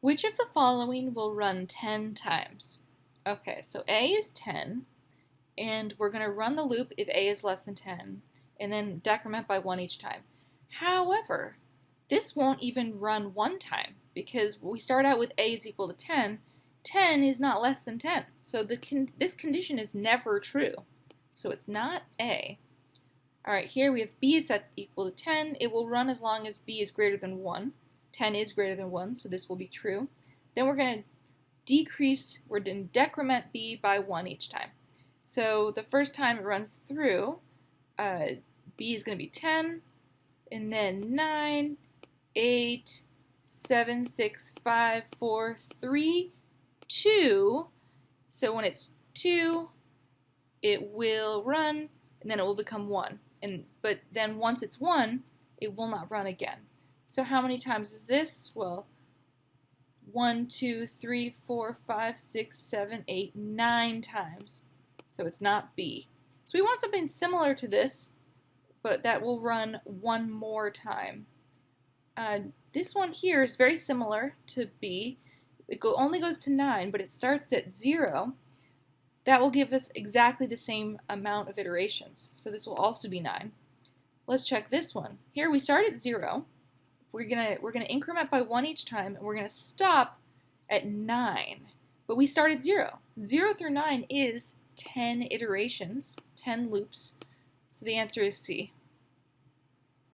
Which of the following will run 10 times? Okay, so A is 10, and we're going to run the loop if A is less than 10, and then decrement by 1 each time. However, this won't even run one time, because we start out with A is equal to 10. 10 is not less than 10, so this condition is never true. So it's not A. Alright, here we have B is set equal to 10. It will run as long as B is greater than 1. 10 is greater than 1, so this will be true. Then we're going to decrement B by 1 each time. So the first time it runs through, B is going to be 10, and then 9, 8, 7, 6, 5, 4, 3, 2. So when it's 2, it will run, and then it will become 1. But then once it's 1, it will not run again. So how many times is this? Well, 1, 2, 3, 4, 5, 6, 7, 8, 9 times. So it's not B. So we want something similar to this, but that will run one more time. This one here is very similar to B. It only goes to 9, but it starts at 0. That will give us exactly the same amount of iterations. So this will also be 9. Let's check this one. Here we start at 0. We're gonna increment by 1 each time, and we're gonna stop at 9. But we start at 0. 0 through 9 is 10 iterations, 10 loops. So the answer is C.